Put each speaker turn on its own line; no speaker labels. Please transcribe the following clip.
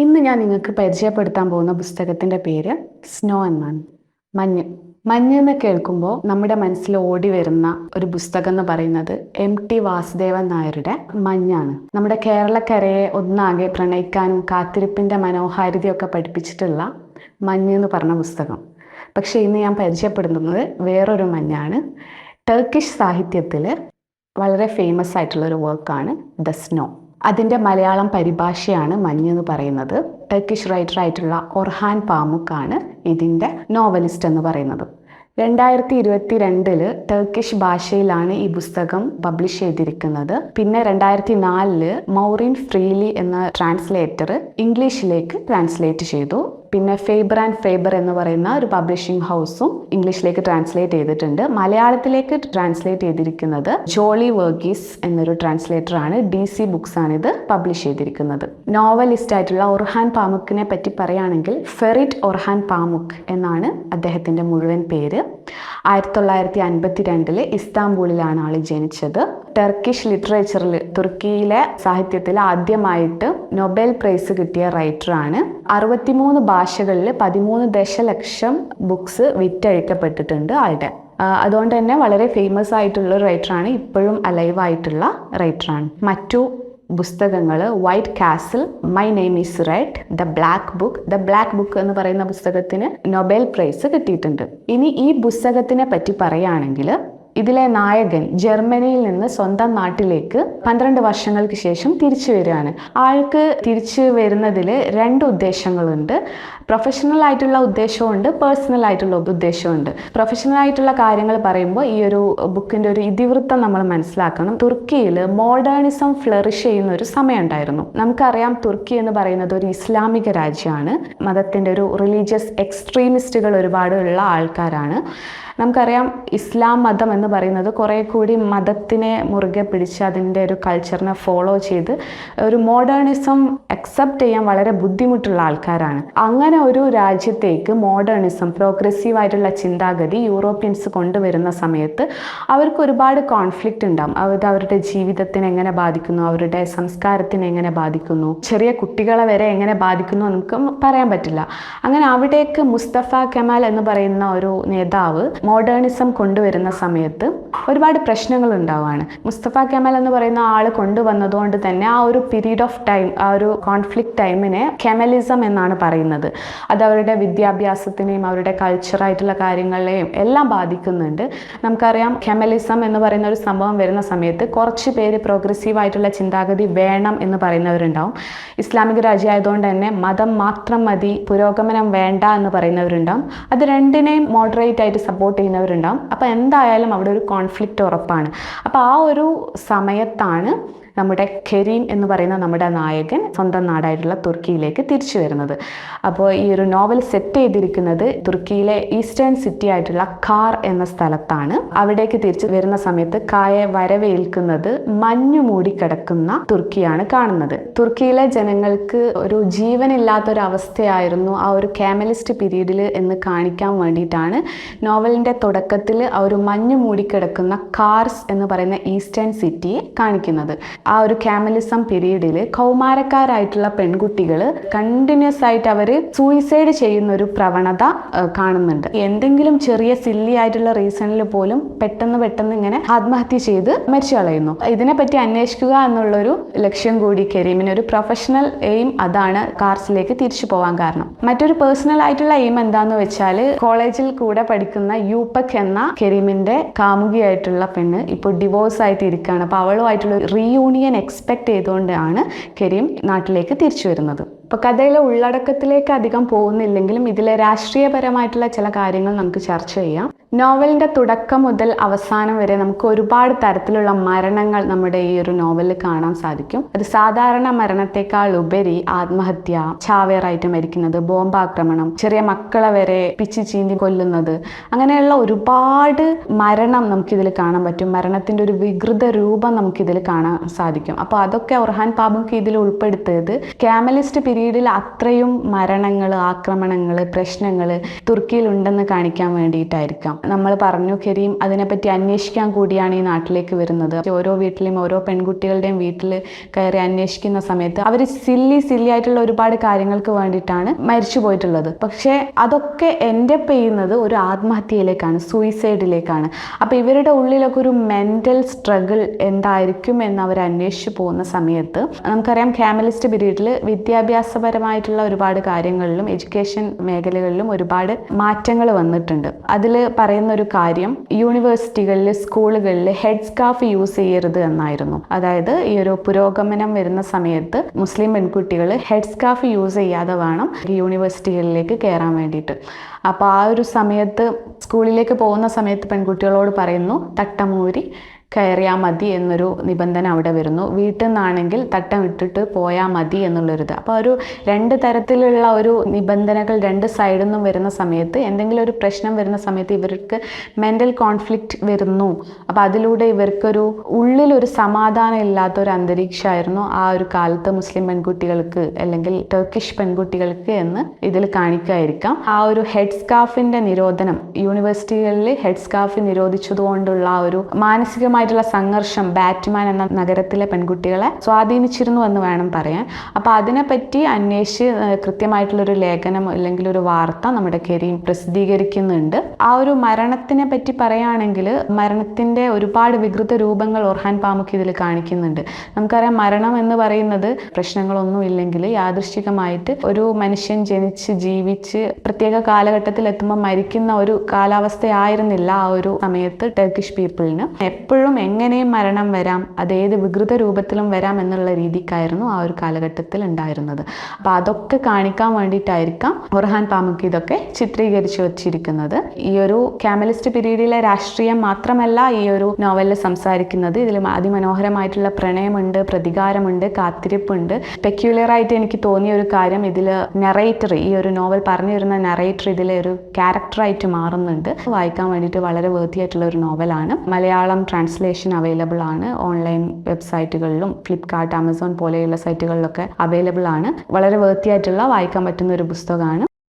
ഇന്ന് ഞാൻ നിങ്ങൾക്ക് പരിചയപ്പെടുത്താൻ പോകുന്ന പുസ്തകത്തിൻ്റെ പേര് സ്നോ എന്നാണ്. മഞ്ഞ്. മഞ്ഞ് എന്ന് കേൾക്കുമ്പോൾ നമ്മുടെ മനസ്സിൽ ഓടി വരുന്ന ഒരു പുസ്തകം എന്ന് പറയുന്നത് MT വാസുദേവൻ നായരുടെ മഞ്ഞാണ്. നമ്മുടെ കേരളക്കരയെ ഒന്നാകെ പ്രണയിക്കാനും കാത്തിരിപ്പിൻ്റെ മനോഹാരിതയൊക്കെ പഠിപ്പിച്ചിട്ടുള്ള മഞ്ഞ് എന്ന് പറഞ്ഞ പുസ്തകം. പക്ഷേ ഇന്ന് ഞാൻ പരിചയപ്പെടുന്നത് വേറൊരു മഞ്ഞാണ്. ടർക്കിഷ് സാഹിത്യത്തിൽ വളരെ ഫേമസ് ആയിട്ടുള്ള ഒരു വർക്കാണ് ദ സ്നോ. അതിൻ്റെ മലയാളം പരിഭാഷയാണ് മഞ്ഞ് എന്ന് പറയുന്നത്. ടർക്കിഷ് റൈറ്റർ ആയിട്ടുള്ള ഒർഹാൻ പാമുക്ക് ആണ് ഇതിൻ്റെ നോവലിസ്റ്റ് എന്ന് പറയുന്നത്. 2022 ടർക്കിഷ് ഭാഷയിലാണ് ഈ പുസ്തകം പബ്ലിഷ് ചെയ്തിരിക്കുന്നത്. പിന്നെ 2004 മൗറിൻ ഫ്രീലി എന്ന ട്രാൻസ്ലേറ്റർ ഇംഗ്ലീഷിലേക്ക് ട്രാൻസ്ലേറ്റ് ചെയ്തു. പിന്നെ ഫേബർ ആൻഡ് ഫേബർ എന്ന് പറയുന്ന ഒരു പബ്ലിഷിംഗ് ഹൗസും ഇംഗ്ലീഷിലേക്ക് ട്രാൻസ്ലേറ്റ് ചെയ്തിട്ടുണ്ട്. മലയാളത്തിലേക്ക് ട്രാൻസ്ലേറ്റ് ചെയ്തിരിക്കുന്നത് ജോളി വർഗീസ് എന്നൊരു ട്രാൻസ്ലേറ്ററാണ്. DC ബുക്സ് ആണ് ഇത് പബ്ലിഷ് ചെയ്തിരിക്കുന്നത്. നോവലിസ്റ്റ് ആയിട്ടുള്ള ഒർഹാൻ പാമുക്കിനെ പറ്റി പറയുകയാണെങ്കിൽ ഫെറിറ്റ് ഒർഹാൻ പാമുക്ക് എന്നാണ് അദ്ദേഹത്തിൻ്റെ മുഴുവൻ പേര്. 1952 ഇസ്താംബൂളിലാണ് ആൾ ജനിച്ചത്. ടർക്കിഷ് ലിറ്ററേച്ചറിൽ, തുർക്കിയിലെ സാഹിത്യത്തിൽ ആദ്യമായിട്ട് നൊബേൽ പ്രൈസ് കിട്ടിയ റൈറ്ററാണ്. 63 ഭാഷകളിൽ 13 ദശലക്ഷം ബുക്സ് വിറ്റഴിക്കപ്പെട്ടിട്ടുണ്ട് ആളുടെ. അതുകൊണ്ട് തന്നെ വളരെ ഫേമസ് ആയിട്ടുള്ള റൈറ്ററാണ്. ഇപ്പോഴും അലൈവ് ആയിട്ടുള്ള റൈറ്ററാണ്. മറ്റു പുസ്തകങ്ങൾ white castle, my name is red, the black book എന്ന് പറയുന്ന പുസ്തകത്തിന് നൊബേൽ പ്രൈസ് കിട്ടിയിട്ടുണ്ട്. ഇനി ഈ പുസ്തകത്തിനെ പറ്റി പറയുകയാണെങ്കിൽ ഇതിലെ നായകൻ ജർമ്മനിയിൽ നിന്ന് സ്വന്തം നാട്ടിലേക്ക് 12 വർഷങ്ങൾക്ക് ശേഷം തിരിച്ചു വരികയാണ്. ആൾക്ക് തിരിച്ചു വരുന്നതിൽ 2 ഉദ്ദേശങ്ങളുണ്ട്. പ്രൊഫഷണൽ ആയിട്ടുള്ള ഉദ്ദേശമുണ്ട്, പേഴ്സണൽ ആയിട്ടുള്ള ഉദ്ദേശമുണ്ട്. പ്രൊഫഷണൽ ആയിട്ടുള്ള കാര്യങ്ങൾ പറയുമ്പോൾ ഈ ഒരു ബുക്കിൻ്റെ ഒരു ഇതിവൃത്തം നമ്മൾ മനസ്സിലാക്കണം. തുർക്കിയിൽ മോഡേണിസം ഫ്ലറിഷ് ചെയ്യുന്ന ഒരു സമയം ഉണ്ടായിരുന്നു. നമുക്കറിയാം തുർക്കി എന്ന് പറയുന്നത് ഒരു ഇസ്ലാമിക രാജ്യമാണ്. മതത്തിൻ്റെ ഒരു റിലീജിയസ് എക്സ്ട്രീമിസ്റ്റുകൾ ഒരുപാട് ഉള്ള ആൾക്കാരാണ്. നമുക്കറിയാം ഇസ്ലാം മതം എന്ന് പറയുന്നത് കുറേ കൂടി മതത്തിനെ മുറുകെ പിടിച്ച് അതിൻ്റെ ഒരു കൾച്ചറിനെ ഫോളോ ചെയ്ത് ഒരു മോഡേണിസം അക്സെപ്റ്റ് ചെയ്യാൻ വളരെ ബുദ്ധിമുട്ടുള്ള ആൾക്കാരാണ്. അങ്ങനെ ഒരു രാജ്യത്തേക്ക് മോഡേണിസം, പ്രോഗ്രസീവ് ആയിട്ടുള്ള ചിന്താഗതി യൂറോപ്യൻസ് കൊണ്ടുവരുന്ന സമയത്ത് അവർക്ക് ഒരുപാട് കോൺഫ്ലിക്റ്റ് ഉണ്ടാകും. അവരുടെ ജീവിതത്തിനെ എങ്ങനെ ബാധിക്കുന്നു, അവരുടെ സംസ്കാരത്തിനെ എങ്ങനെ ബാധിക്കുന്നു, ചെറിയ കുട്ടികളെ വരെ എങ്ങനെ ബാധിക്കുന്നു നമുക്ക് പറയാൻ പറ്റില്ല. അങ്ങനെ അവിടേക്ക് മുസ്തഫ കമാൽ എന്ന് പറയുന്ന ഒരു നേതാവ് മോഡേണിസം കൊണ്ടുവരുന്ന സമയത്ത് ഒരുപാട് പ്രശ്നങ്ങൾ ഉണ്ടാവുകയാണ്. മുസ്തഫ കമാൽ എന്ന് പറയുന്ന ആൾ കൊണ്ടുവന്നതുകൊണ്ട് തന്നെ ആ ഒരു പീരീഡ് ഓഫ് ടൈം, ആ ഒരു കോൺഫ്ലിക്റ്റ് ടൈമിനെ കെമലിസം എന്നാണ് പറയുന്നത്. അത് അവരുടെ വിദ്യാഭ്യാസത്തിനെയും അവരുടെ കൾച്ചറായിട്ടുള്ള കാര്യങ്ങളെയും എല്ലാം ബാധിക്കുന്നുണ്ട്. നമുക്കറിയാം കെമലിസം എന്ന് പറയുന്ന ഒരു സംഭവം വരുന്ന സമയത്ത് കുറച്ച് പേര് പ്രോഗ്രസീവ് ആയിട്ടുള്ള ചിന്താഗതി വേണം എന്ന് പറയുന്നവരുണ്ടാവും. ഇസ്ലാമിക രാജ്യമായതുകൊണ്ട് തന്നെ മതം മാത്രം മതി, പുരോഗമനം വേണ്ട എന്ന് പറയുന്നവരുണ്ടാവും. അത് രണ്ടിനെയും മോഡറേറ്റ് ആയിട്ട് സപ്പോർട്ട് ചെയ്യുന്നവരുണ്ടാവും. അപ്പോൾ എന്തായാലും അവിടെ ഒരു കോൺഫ്ലിക്റ്റ് ഉറപ്പാണ്. അപ്പോൾ ആ ഒരു സമയത്താണ് നമ്മുടെ കരീം എന്ന് പറയുന്ന നമ്മുടെ നായകൻ സ്വന്തം നാടായിട്ടുള്ള തുർക്കിയിലേക്ക് തിരിച്ചു വരുന്നത്. അപ്പോൾ ഈ ഒരു നോവൽ സെറ്റ് ചെയ്തിരിക്കുന്നത് തുർക്കിയിലെ ഈസ്റ്റേൺ സിറ്റി ആയിട്ടുള്ള കാർ എന്ന സ്ഥലത്താണ്. അവിടേക്ക് തിരിച്ചു വരുന്ന സമയത്ത് കായെ വരവേൽക്കുന്നത് മഞ്ഞു മൂടിക്കിടക്കുന്ന തുർക്കിയാണ് കാണുന്നത്. തുർക്കിയിലെ ജനങ്ങൾക്ക് ഒരു ജീവനില്ലാത്തൊരവസ്ഥയായിരുന്നു ആ ഒരു കാമലിസ്റ്റ് പീരീഡിൽ എന്ന് കാണിക്കാൻ വേണ്ടിയിട്ടാണ് നോവലിൻ്റെ തുടക്കത്തിൽ ആ ഒരു മഞ്ഞു മൂടിക്കിടക്കുന്ന കാർസ് എന്ന് പറയുന്ന ഈസ്റ്റേൺ സിറ്റിയെ കാണിക്കുന്നത്. ആ ഒരു കാമലിസം പീരീഡിൽ കൗമാരക്കാരായിട്ടുള്ള പെൺകുട്ടികൾ കണ്ടിന്യൂസ് ആയിട്ട് അവർ സൂയിസൈഡ് ചെയ്യുന്ന ഒരു പ്രവണത കാണുന്നുണ്ട്. എന്തെങ്കിലും ചെറിയ സില്ലി ആയിട്ടുള്ള റീസണിൽ പോലും പെട്ടെന്ന് ഇങ്ങനെ ആത്മഹത്യ ചെയ്ത് മരിച്ചു കളയുന്നു. ഇതിനെപ്പറ്റി അന്വേഷിക്കുക എന്നുള്ളൊരു ലക്ഷ്യം കൂടി കരീമിന്, ഒരു പ്രൊഫഷണൽ എയിം അതാണ് കാർസിലേക്ക് തിരിച്ചു പോകാൻ കാരണം. മറ്റൊരു പേഴ്സണൽ ആയിട്ടുള്ള എയിം എന്താന്ന് വെച്ചാൽ കോളേജിൽ കൂടെ പഠിക്കുന്ന യൂപ്പക് എന്ന കരീമിന്റെ കാമുകിയായിട്ടുള്ള പെണ്ണ് ഇപ്പോൾ ഡിവോഴ്സ് ആയിട്ട് ഇരിക്കുകയാണ്. അപ്പോൾ അവളുമായിട്ടുള്ള റീയൂണിയൻ എക്സ്പെക്ട് ചെയ്തുകൊണ്ടാണ് കരീം നാട്ടിലേക്ക് തിരിച്ചു വരുന്നത്. ഇപ്പോൾ കഥയിലെ ഉള്ളടക്കത്തിലേക്ക് അധികം പോകുന്നില്ലെങ്കിലും ഇതിലെ രാഷ്ട്രീയപരമായിട്ടുള്ള ചില കാര്യങ്ങൾ നമുക്ക് ചർച്ച ചെയ്യാം. നോവലിൻ്റെ തുടക്കം മുതൽ അവസാനം വരെ നമുക്ക് ഒരുപാട് തരത്തിലുള്ള മരണങ്ങൾ നമ്മുടെ ഈ ഒരു നോവലിൽ കാണാൻ സാധിക്കും. അത് സാധാരണ മരണത്തെക്കാൾ ഉപരി ആത്മഹത്യ, ചാവേറായിട്ട് മരിക്കുന്നത്, ബോംബാക്രമണം, ചെറിയ മക്കളെ വരെ പിച്ചി ചീന്തി കൊല്ലുന്നത്, അങ്ങനെയുള്ള ഒരുപാട് മരണം നമുക്കിതിൽ കാണാൻ പറ്റും. മരണത്തിൻ്റെ ഒരു വികൃത രൂപം നമുക്കിതിൽ കാണാൻ സാധിക്കും. അപ്പോൾ അതൊക്കെ ഒർഹാൻ പാമുക്ക് ഇതിൽ ഉൾപ്പെടുത്തിയത് കാമലിസ്റ്റ് പീരീഡിൽ അത്രയും മരണങ്ങൾ, ആക്രമണങ്ങൾ, പ്രശ്നങ്ങൾ തുർക്കിയിൽ ഉണ്ടെന്ന് കാണിക്കാൻ വേണ്ടിയിട്ടായിരിക്കാം. നമ്മൾ പറഞ്ഞു കരീം അതിനെപ്പറ്റി അന്വേഷിക്കാൻ കൂടിയാണ് ഈ നാട്ടിലേക്ക് വരുന്നത്. ഓരോ വീട്ടിലും ഓരോ പെൺകുട്ടികളുടെയും വീട്ടിൽ കയറി അന്വേഷിക്കുന്ന സമയത്ത് അവർ സില്ലി ആയിട്ടുള്ള ഒരുപാട് കാര്യങ്ങൾക്ക് വേണ്ടിയിട്ടാണ് മരിച്ചു പോയിട്ടുള്ളത്. പക്ഷേ അതൊക്കെ എൻ്റെ ചെയ്യുന്നത് ഒരു ആത്മഹത്യയിലേക്കാണ്, സൂയിസൈഡിലേക്കാണ്. അപ്പോൾ ഇവരുടെ ഉള്ളിലൊക്കെ ഒരു മെൻ്റൽ സ്ട്രഗിൾ എന്തായിരിക്കും എന്ന് അവർ അന്വേഷിച്ചു പോകുന്ന സമയത്ത് നമുക്കറിയാം കാമലിസ്റ്റ് പീരീഡിൽ വിദ്യാഭ്യാസപരമായിട്ടുള്ള ഒരുപാട് കാര്യങ്ങളിലും എഡ്യൂക്കേഷൻ മേഖലകളിലും ഒരുപാട് മാറ്റങ്ങൾ വന്നിട്ടുണ്ട്. അതിൽ പറയുന്ന ഒരു കാര്യം യൂണിവേഴ്സിറ്റികളിൽ, സ്കൂളുകളിൽ ഹെഡ് സ്കാർഫ് യൂസ് ചെയ്യരുത് എന്നായിരുന്നു. അതായത് ഈ ഒരു പുരോഗമനം വരുന്ന സമയത്ത് മുസ്ലിം പെൺകുട്ടികൾ ഹെഡ് സ്കാർഫ് യൂസ് ചെയ്യാതെ വേണം യൂണിവേഴ്സിറ്റികളിലേക്ക് കയറാൻ വേണ്ടിയിട്ട്. അപ്പോൾ ആ ഒരു സമയത്ത് സ്കൂളിലേക്ക് പോകുന്ന സമയത്ത് പെൺകുട്ടികളോട് പറയുന്നു തട്ടമൂരി കയറിയാൽ മതി എന്നൊരു നിബന്ധന അവിടെ വരുന്നു. വീട്ടിൽ നിന്നാണെങ്കിൽ തട്ടം ഇട്ടിട്ട് പോയാൽ മതി എന്നുള്ളൊരിത്. അപ്പോൾ ഒരു രണ്ട് തരത്തിലുള്ള ഒരു നിബന്ധനകൾ രണ്ട് സൈഡിൽ നിന്നും വരുന്ന സമയത്ത് എന്തെങ്കിലും ഒരു പ്രശ്നം വരുന്ന സമയത്ത് ഇവർക്ക് മെൻ്റൽ കോൺഫ്ലിക്റ്റ് വരുന്നു. അപ്പോൾ അതിലൂടെ ഇവർക്കൊരു ഉള്ളിലൊരു സമാധാനം ഇല്ലാത്ത ഒരു അന്തരീക്ഷമായിരുന്നു ആ ഒരു കാലത്ത് മുസ്ലിം പെൺകുട്ടികൾക്ക് അല്ലെങ്കിൽ ടർക്കിഷ് പെൺകുട്ടികൾക്ക് എന്ന് ഇതിൽ കാണിക്കായിരിക്കാം. ആ ഒരു ഹെഡ് സ്കാർഫിൻ്റെ നിരോധനം, യൂണിവേഴ്സിറ്റികളിൽ ഹെഡ് സ്കാർഫ് നിരോധിച്ചതുകൊണ്ടുള്ള ആ ഒരു മാനസികമായ സംഘർഷം ബാറ്റ്മാൻ എന്ന നഗരത്തിലെ പെൺകുട്ടികളെ സ്വാധീനിച്ചിരുന്നു എന്ന് വേണം പറയാൻ. അപ്പോൾ അതിനെപ്പറ്റി അന്വേഷിച്ച് കൃത്യമായിട്ടുള്ളൊരു ലേഖനം അല്ലെങ്കിൽ ഒരു വാർത്ത നമ്മുടെ കരീം പ്രസിദ്ധീകരിക്കുന്നുണ്ട്. ആ ഒരു മരണത്തിനെ പറ്റി പറയുകയാണെങ്കിൽ മരണത്തിൻ്റെ ഒരുപാട് വികൃത രൂപങ്ങൾ ഒർഹാൻ പാമുക്ക് ഇതിൽ കാണിക്കുന്നുണ്ട്. നമുക്കറിയാം മരണം എന്ന് പറയുന്നത് പ്രശ്നങ്ങളൊന്നും ഇല്ലെങ്കിൽ യാദൃശ്ചികമായിട്ട് ഒരു മനുഷ്യൻ ജനിച്ച് ജീവിച്ച് പ്രത്യേക കാലഘട്ടത്തിൽ എത്തുമ്പോൾ മരിക്കുന്ന ഒരു കാലാവസ്ഥയായിരുന്നില്ല ആ ഒരു സമയത്ത് ടർക്കിഷ് പീപ്പിളിന്. എപ്പോഴും എങ്ങനെയും മരണം വരാം, അതേത് വികൃത രൂപത്തിലും വരാം എന്നുള്ള രീതിക്കായിരുന്നു ആ ഒരു കാലഘട്ടത്തിൽ ഉണ്ടായിരുന്നത്. അപ്പോൾ അതൊക്കെ കാണിക്കാൻ വേണ്ടിയിട്ടായിരിക്കാം ഒർഹാൻ പാമുക്ക് ഇതൊക്കെ ചിത്രീകരിച്ചു വച്ചിരിക്കുന്നത്. ഈ ഒരു കാമലിസ്റ്റ് പീരീഡിലെ രാഷ്ട്രീയം മാത്രമല്ല ഈ ഒരു നോവലിൽ സംസാരിക്കുന്നത്. ഇതിൽ അതിമനോഹരമായിട്ടുള്ള പ്രണയമുണ്ട്, പ്രതികാരമുണ്ട്, കാത്തിരിപ്പുണ്ട്. പെക്യുലറായിട്ട് എനിക്ക് തോന്നിയ ഒരു കാര്യം ഇതിൽ നറേറ്റർ, ഈ ഒരു നോവൽ പറഞ്ഞു വരുന്ന നറേറ്റർ ഇതിലെ ഒരു ക്യാരക്ടറായിട്ട് മാറുന്നുണ്ട്. വായിക്കാൻ വേണ്ടിയിട്ട് വളരെ വേർത്തിയായിട്ടുള്ള ഒരു നോവലാണ്. മലയാളം ട്രാൻസ്ലേഷൻ അവൈലബിൾ ആണ്. ഓൺലൈൻ വെബ്സൈറ്റുകളിലും ഫ്ലിപ്കാർട്ട്, ആമസോൺ പോലെയുള്ള സൈറ്റുകളിലൊക്കെ അവൈലബിൾ ആണ്. വളരെ വേർത്തിയായിട്ടുള്ള വായിക്കാൻ പറ്റുന്ന ഒരു പുസ്തകമാണ്.